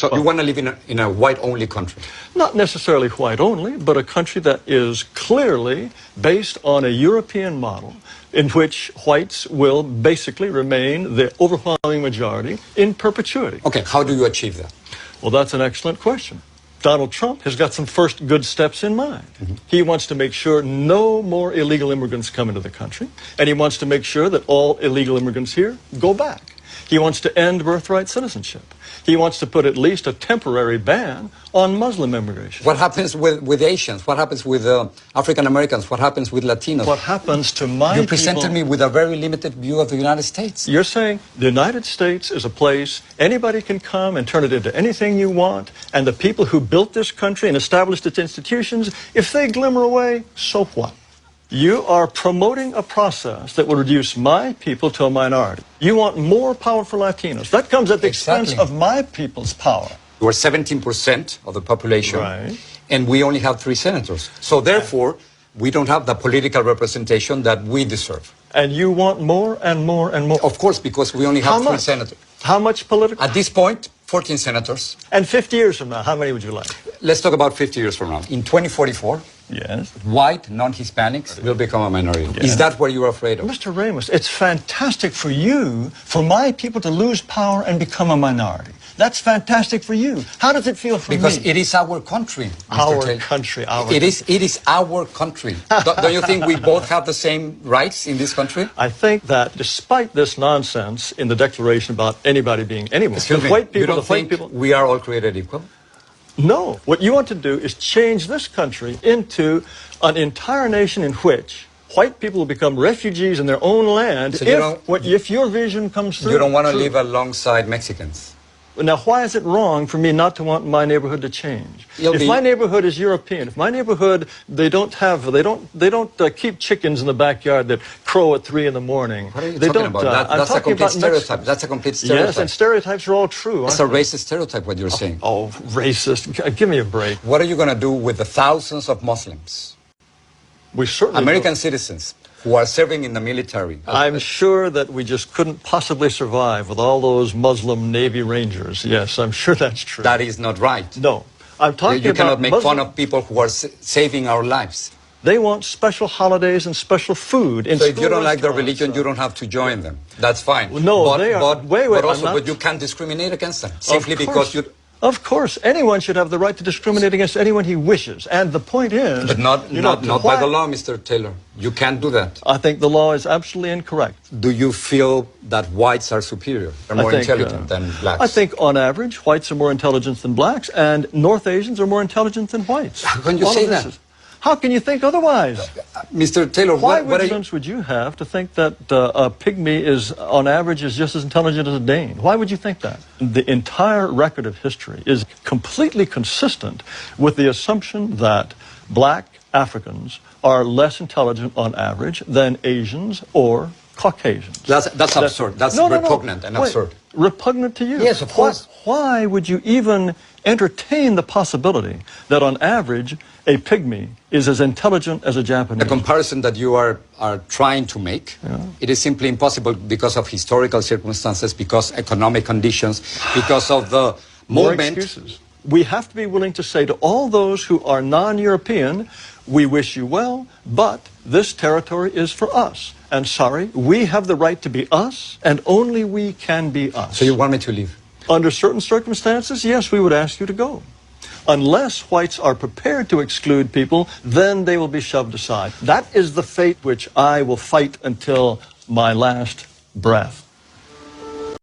So you want to live in a white-only country? Not necessarily white-only, but a country that is clearly based on a European model in which whites will basically remain the overwhelming majority in perpetuity. Okay, how do you achieve that? Well, that's an excellent question. Donald Trump has got some first good steps in mind. He wants to make sure no more illegal immigrants come into the country, and he wants to make sure that all illegal immigrants here go back. He wants to end birthright citizenship. He wants to put at least a temporary ban on Muslim immigration. What happens with Asians? What happens with African Americans? What happens with Latinos? What happens to my people? You presented me with a very limited view of the United States. You're saying the United States is a place anybody can come and turn it into anything you want, and the people who built this country and established its institutions, if they glimmer away, so what? You are promoting a process that will reduce my people to a minority. You want more power for Latinos. That comes at the expense of my people's power. We're 17% of the population, right, and we only have 3 senators. So therefore, we don't have the political representation that we deserve. And you want more and more and more? Of course, because we only have 3 senators. How much political? At this point, 14 senators. And 50 years from now, how many would you like? Let's talk about 50 years from now. In 2044, yes, white non-Hispanics will become a minority. Yes. Is that what you're afraid of? Mr. Ramos, it's fantastic for you, for my people to lose power and become a minority. That's fantastic for you. How does it feel for because me? Because it is our country, Mr. Our Taylor. country, It is our country. Don't you think we both have the same rights in this country? I think that despite this nonsense in the Declaration about anybody being anyone, white people, you don't think we are all created equal? No. What you want to do is change this country into an entire nation in which white people will become refugees in their own land so if your vision comes through. You don't want to live alongside Mexicans? Now, why is it wrong for me not to want my neighborhood to change? If my neighborhood is European, if my neighborhood, they don't keep chickens in the backyard that crow at 3 in the morning. What are you talking about? That's a complete stereotype. That's a complete stereotype. Yes, and stereotypes are all true. It's a racist stereotype, what you're saying. Oh, racist. Give me a break. What are you going to do with the thousands of Muslims? We certainly American citizens who are serving in the military. I'm sure that we just couldn't possibly survive with all those Muslim Navy Rangers. Yes, I'm sure that's true. That is not right. No. I'm talking about You cannot make fun of people who are saving our lives. They want special holidays and special food. So if you don't like their religion, you don't have to join them. That's fine. No, they are. But you can't discriminate agast them simply because you. Of course, anyone should have the right to discriminate against anyone he wishes. And the point is... But not by the law, Mr. Taylor. You can't do that. I think the law is absolutely incorrect. Do you feel that whites are superior? They're more intelligent than blacks? I think, on average, whites are more intelligent than blacks, and North Asians are more intelligent than whites. How can you say that? How can you think otherwise? Mr. Taylor, what evidence would you have to think that a pygmy is, on average, is just as intelligent as a Dane? Why would you think that? The entire record of history is completely consistent with the assumption that black Africans are less intelligent on average than Asians or Caucasians. That's absurd. That's repugnant and absurd. Repugnant to you? Yes, of course. Why would you even entertain the possibility that on average a pygmy is as intelligent as a Japanese? The comparison that you are trying to make, it is simply impossible because of historical circumstances, because economic conditions, because of the More movement. Excuses. We have to be willing to say to all those who are non-European, we wish you well, but this territory is for us. And sorry, we have the right to be us, and only we can be us. So you want me to leave? Under certain circumstances, yes, we would ask you to go. Unless whites are prepared to exclude people, then they will be shoved aside. That is the fate which I will fight until my last breath.